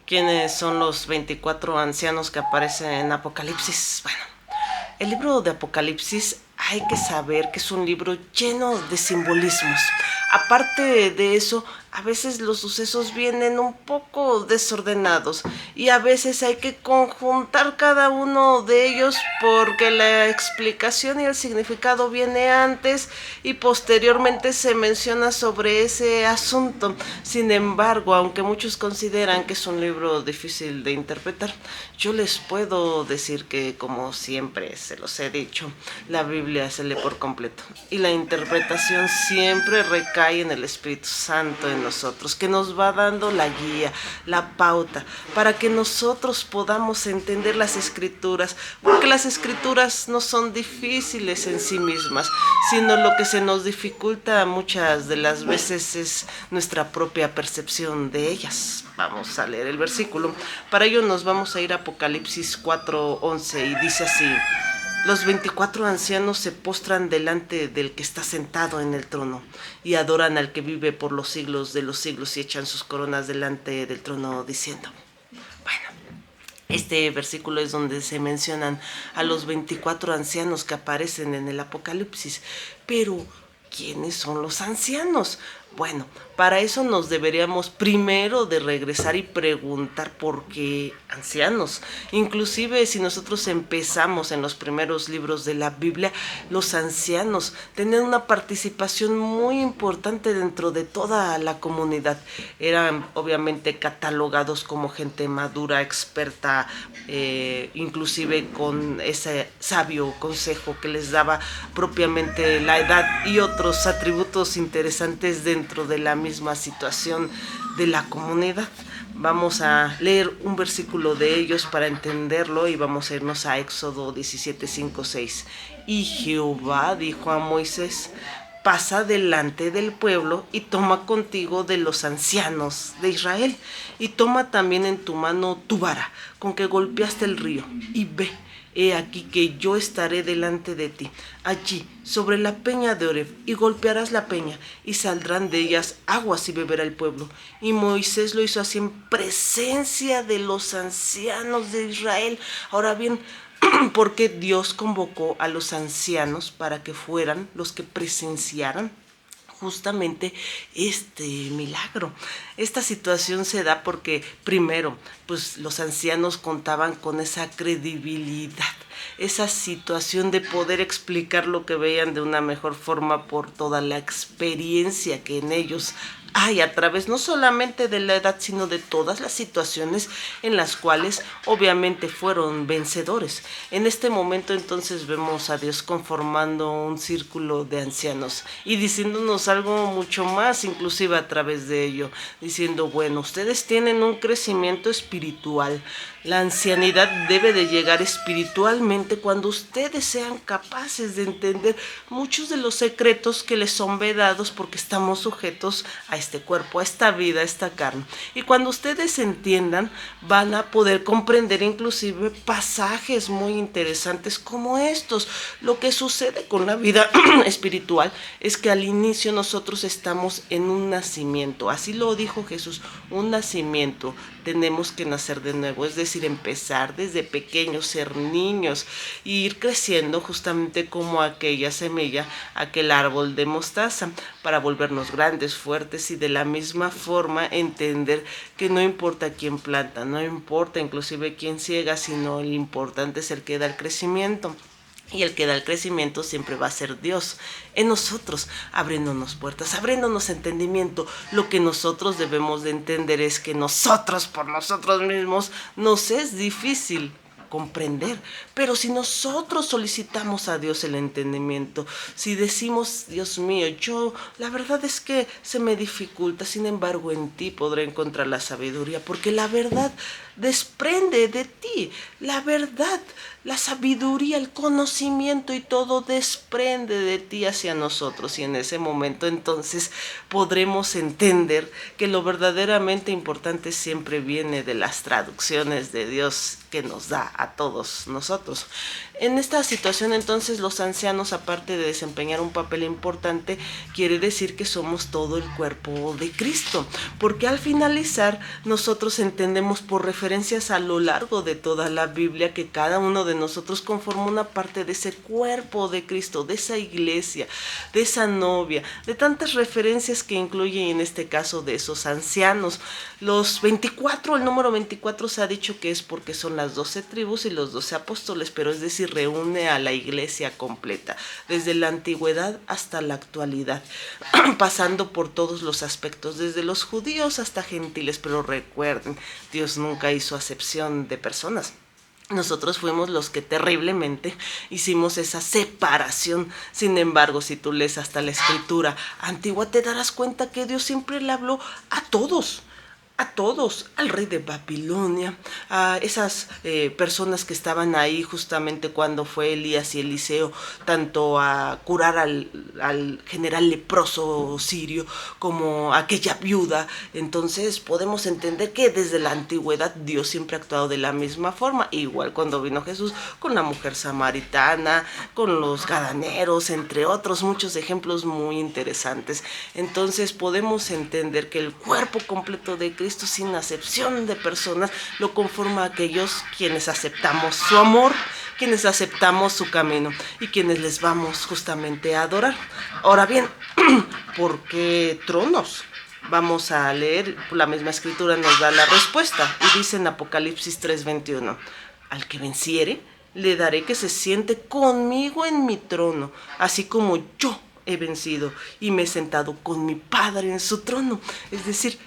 ¿Quiénes son los 24 ancianos que aparecen en Apocalipsis? Bueno, el libro de Apocalipsis hay que saber que es un libro lleno de simbolismos. Aparte de eso, a veces los sucesos vienen un poco desordenados y a veces hay que conjuntar cada uno de ellos porque la explicación y el significado viene antes y posteriormente se menciona sobre ese asunto. Sin embargo, aunque muchos consideran que es un libro difícil de interpretar, yo les puedo decir que, como siempre se los he dicho, la Biblia se lee por completo y la interpretación siempre recae en el Espíritu Santo en nosotros, que nos va dando la guía, la pauta, para que nosotros podamos entender las Escrituras, porque las Escrituras no son difíciles en sí mismas, sino lo que se nos dificulta muchas de las veces es nuestra propia percepción de ellas. Vamos a leer el versículo. Para ello nos vamos a ir a Apocalipsis 4:11 y dice así: los 24 ancianos se postran delante del que está sentado en el trono y adoran al que vive por los siglos de los siglos y echan sus coronas delante del trono diciendo. Bueno, este versículo es donde se mencionan a los 24 ancianos que aparecen en el Apocalipsis. Pero, ¿quiénes son los ancianos? Bueno, para eso nos deberíamos primero de regresar y preguntar por qué ancianos. Inclusive si nosotros empezamos en los primeros libros de la Biblia, los ancianos tenían una participación muy importante dentro de toda la comunidad. Eran obviamente catalogados como gente madura, experta, inclusive con ese sabio consejo que les daba propiamente la edad y otros atributos interesantes dentro de la misma situación de la comunidad. Vamos a leer un versículo de ellos para entenderlo y vamos a irnos a Éxodo 17, 5, 6. Y Jehová dijo a Moisés: pasa delante del pueblo y toma contigo de los ancianos de Israel y toma también en tu mano tu vara con que golpeaste el río y ve. He aquí que yo estaré delante de ti, allí, sobre la peña de Oreb, y golpearás la peña, y saldrán de ellas aguas y beberá el pueblo. Y Moisés lo hizo así en presencia de los ancianos de Israel. Ahora bien, porque Dios convocó a los ancianos para que fueran los que presenciaran justamente este milagro. Esta situación se da porque primero, pues los ancianos contaban con esa credibilidad, esa situación de poder explicar lo que veían de una mejor forma por toda la experiencia que en ellos hay a través no solamente de la edad, sino de todas las situaciones en las cuales obviamente fueron vencedores. En este momento entonces vemos a Dios conformando un círculo de ancianos y diciéndonos algo mucho más, inclusive a través de ello, diciendo, bueno, ustedes tienen un crecimiento espiritual. La ancianidad debe de llegar espiritualmente cuando ustedes sean capaces de entender muchos de los secretos que les son vedados porque estamos sujetos a este cuerpo, a esta vida, a esta carne. Y cuando ustedes entiendan, van a poder comprender inclusive pasajes muy interesantes como estos. Lo que sucede con la vida espiritual es que al inicio nosotros estamos en un nacimiento. Así lo dijo Jesús, un nacimiento. Tenemos que nacer de nuevo, es decir, empezar desde pequeños, ser niños e ir creciendo justamente como aquella semilla, aquel árbol de mostaza, para volvernos grandes, fuertes y de la misma forma entender que no importa quién planta, no importa inclusive quién ciega, sino el importante es el que da el crecimiento. Y el que da el crecimiento siempre va a ser Dios en nosotros, abriéndonos puertas, abriéndonos entendimiento. Lo que nosotros debemos de entender es que nosotros, por nosotros mismos, nos es difícil comprender, pero si nosotros solicitamos a Dios el entendimiento, si decimos, Dios mío, yo la verdad es que se me dificulta, sin embargo en ti podré encontrar la sabiduría, porque la verdad desprende de ti, la verdad, la sabiduría, el conocimiento y todo desprende de ti hacia nosotros, y en ese momento entonces podremos entender que lo verdaderamente importante siempre viene de las traducciones de Dios que nos da a todos nosotros. En esta situación entonces los ancianos, aparte de desempeñar un papel importante, quiere decir que somos todo el cuerpo de Cristo, porque al finalizar nosotros entendemos por referencias a lo largo de toda la Biblia que cada uno de nosotros conforma una parte de ese cuerpo de Cristo, de esa iglesia, de esa novia, de tantas referencias que incluye en este caso de esos ancianos. Los 24, el número 24 se ha dicho que es porque son las 12 tribus y los 12 apóstoles, pero es decir, reúne a la iglesia completa, desde la antigüedad hasta la actualidad, pasando por todos los aspectos, desde los judíos hasta gentiles, pero recuerden, Dios nunca hizo acepción de personas. Nosotros fuimos los que terriblemente hicimos esa separación. Sin embargo, si tú lees hasta la escritura antigua, te darás cuenta que Dios siempre le habló a todos, al rey de Babilonia, a esas personas que estaban ahí justamente cuando fue Elías y Eliseo, tanto a curar al general leproso sirio como a aquella viuda. Entonces podemos entender que desde la antigüedad Dios siempre ha actuado de la misma forma, igual cuando vino Jesús con la mujer samaritana, con los gadaneros, entre otros muchos ejemplos muy interesantes. Entonces podemos entender que el cuerpo completo de Cristo, sin acepción de personas, lo conforma aquellos quienes aceptamos su amor, quienes aceptamos su camino y quienes les vamos justamente a adorar. Ahora bien, ¿por qué tronos? Vamos a leer, la misma escritura nos da la respuesta y dice en Apocalipsis 3:21, al que venciere, le daré que se siente conmigo en mi trono, así como yo he vencido y me he sentado con mi Padre en su trono. Es decir,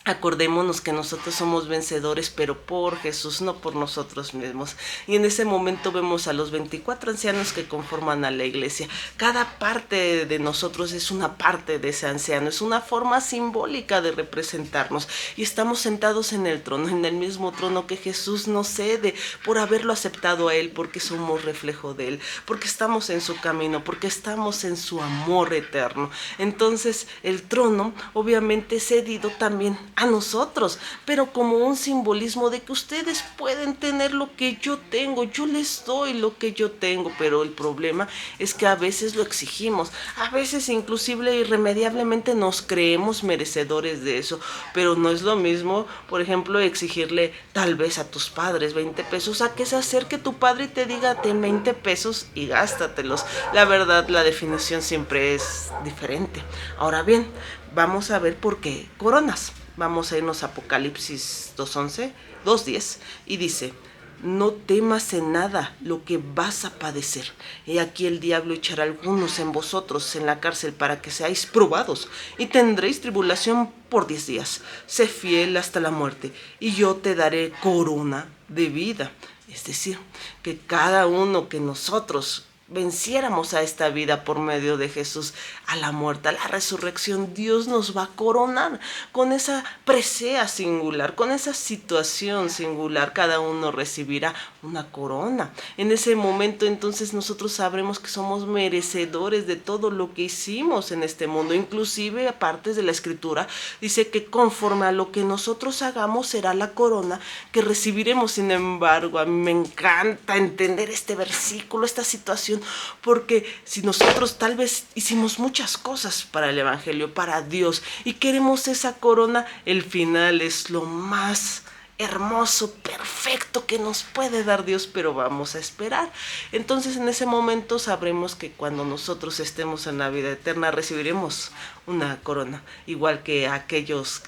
acordémonos que nosotros somos vencedores, pero por Jesús, no por nosotros mismos. Y en ese momento vemos a los 24 ancianos que conforman a la iglesia. Cada parte de nosotros es una parte de ese anciano, es una forma simbólica de representarnos. Y estamos sentados en el trono, en el mismo trono que Jesús nos cede por haberlo aceptado a Él, porque somos reflejo de Él, porque estamos en su camino, porque estamos en su amor eterno. Entonces el trono obviamente es cedido también a nosotros, pero como un simbolismo de que ustedes pueden tener lo que yo tengo, yo les doy lo que yo tengo, pero el problema es que a veces lo exigimos, a veces inclusive irremediablemente nos creemos merecedores de eso, pero no es lo mismo, por ejemplo, exigirle tal vez a tus padres 20 pesos a que se acerque tu padre y te diga ten 20 pesos y gástatelos. La verdad, la definición siempre es diferente. Ahora bien, vamos a ver por qué coronas. Vamos a irnos a Apocalipsis 2:10 y dice, no temas en nada lo que vas a padecer. He aquí el diablo echará algunos en vosotros en la cárcel para que seáis probados y tendréis tribulación por 10 días. Sé fiel hasta la muerte y yo te daré corona de vida. Es decir, que cada uno que nosotros venciéramos a esta vida por medio de Jesús, a la muerte, a la resurrección, Dios nos va a coronar con esa presea singular, con esa situación singular. Cada uno recibirá una corona. En ese momento entonces nosotros sabremos que somos merecedores de todo lo que hicimos en este mundo. Inclusive, aparte de la escritura, dice que conforme a lo que nosotros hagamos será la corona que recibiremos. Sin embargo, a mí me encanta entender este versículo, esta situación, porque si nosotros tal vez hicimos muchas cosas para el evangelio, para Dios, y queremos esa corona, el final es lo más hermoso, perfecto que nos puede dar Dios, pero vamos a esperar. Entonces en ese momento sabremos que cuando nosotros estemos en la vida eterna recibiremos una corona, igual que aquellos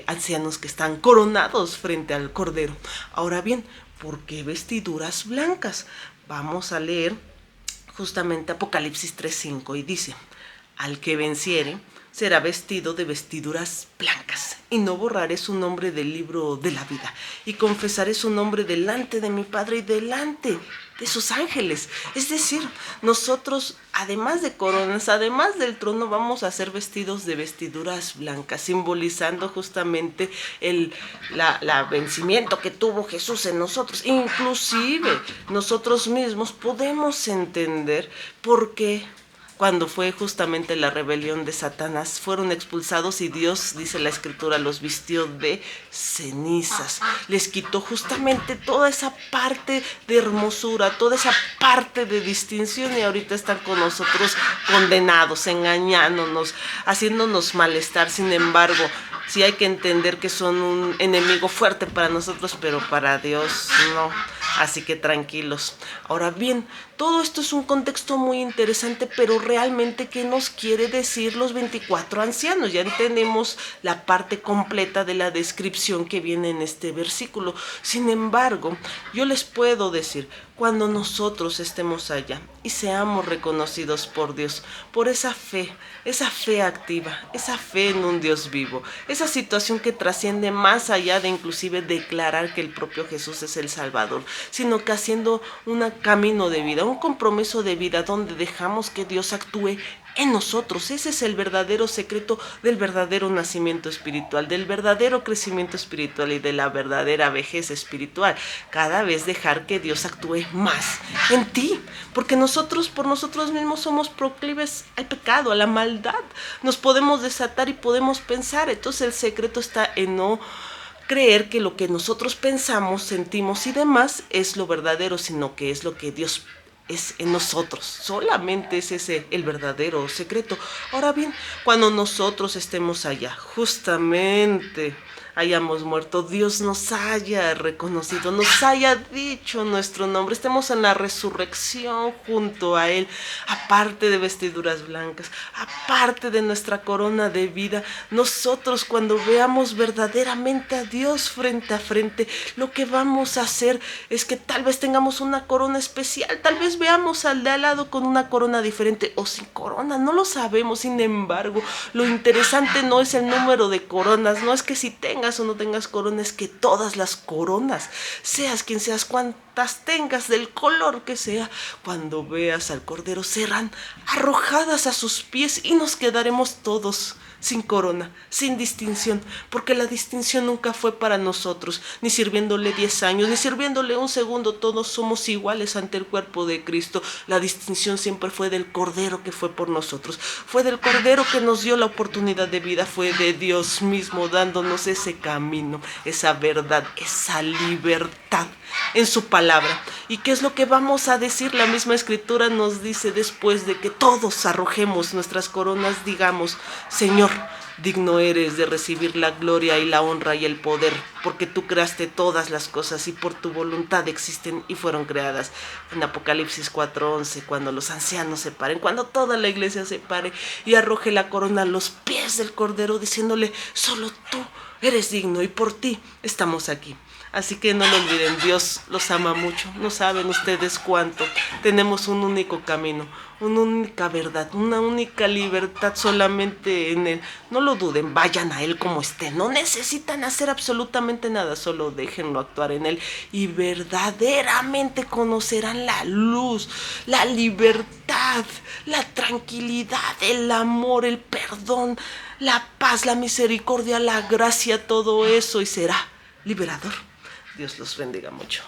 ancianos que están coronados frente al Cordero. Ahora bien, ¿por qué vestiduras blancas? Vamos a leer justamente Apocalipsis 3:5 y dice, al que venciere será vestido de vestiduras blancas, y no borraré su nombre del libro de la vida, y confesaré su nombre delante de mi Padre y delante de sus ángeles. Es decir, nosotros, además de coronas, además del trono, vamos a ser vestidos de vestiduras blancas, simbolizando justamente la vencimiento que tuvo Jesús en nosotros. Inclusive nosotros mismos podemos entender por qué cuando fue justamente la rebelión de Satanás. Fueron expulsados y Dios, dice la Escritura, los vistió de cenizas. Les quitó justamente toda esa parte de hermosura, toda esa parte de distinción, y ahorita están con nosotros condenados, engañándonos, haciéndonos malestar. Sin embargo, sí hay que entender que son un enemigo fuerte para nosotros, pero para Dios no. Así que tranquilos. Ahora bien, todo esto es un contexto muy interesante, pero realmente, ¿qué nos quiere decir los 24 ancianos? Ya entendemos la parte completa de la descripción que viene en este versículo. Sin embargo, yo les puedo decir, cuando nosotros estemos allá y seamos reconocidos por Dios, por esa fe activa, esa fe en un Dios vivo, esa situación que trasciende más allá de inclusive declarar que el propio Jesús es el Salvador, sino que haciendo un camino de vida, un compromiso de vida donde dejamos que Dios actúe en nosotros. Ese es el verdadero secreto del verdadero nacimiento espiritual, del verdadero crecimiento espiritual y de la verdadera vejez espiritual. Cada vez dejar que Dios actúe más en ti, porque nosotros por nosotros mismos somos proclives al pecado, a la maldad. Nos podemos desatar y podemos pensar. Entonces el secreto está en no creer que lo que nosotros pensamos, sentimos y demás es lo verdadero, sino que es lo que Dios es en nosotros. Solamente es ese el verdadero secreto. Ahora bien, cuando nosotros estemos allá, justamente hayamos muerto, Dios nos haya reconocido, nos haya dicho nuestro nombre, estemos en la resurrección junto a Él, aparte de vestiduras blancas, aparte de nuestra corona de vida, nosotros cuando veamos verdaderamente a Dios frente a frente, lo que vamos a hacer es que tal vez tengamos una corona especial, tal vez veamos al de al lado con una corona diferente o sin corona, no lo sabemos. Sin embargo, lo interesante no es el número de coronas, no es que si tengas o no tengas coronas, que todas las coronas, seas quien seas, cuantas tengas, del color que sea, cuando veas al Cordero serán arrojadas a sus pies y nos quedaremos todos sin corona, sin distinción, porque la distinción nunca fue para nosotros, ni sirviéndole 10 años, ni sirviéndole un segundo, todos somos iguales ante el cuerpo de Cristo. La distinción siempre fue del Cordero que fue por nosotros, fue del Cordero que nos dio la oportunidad de vida, fue de Dios mismo dándonos ese camino, esa verdad, esa libertad en su palabra. ¿Y qué es lo que vamos a decir? La misma Escritura nos dice, después de que todos arrojemos nuestras coronas, digamos: Señor, digno eres de recibir la gloria y la honra y el poder, porque tú creaste todas las cosas y por tu voluntad existen y fueron creadas. En Apocalipsis 4:11, cuando los ancianos se paren, cuando toda la iglesia se pare y arroje la corona a los pies del Cordero, diciéndole: solo tú eres digno y por ti estamos aquí. Así que no lo olviden, Dios los ama mucho, no saben ustedes cuánto. Tenemos un único camino, una única verdad, una única libertad solamente en Él. No lo duden, vayan a Él como estén, no necesitan hacer absolutamente nada, solo déjenlo actuar en Él y verdaderamente conocerán la luz, la libertad, la tranquilidad, el amor, el perdón, la paz, la misericordia, la gracia, todo eso, y será liberador. Dios los bendiga mucho.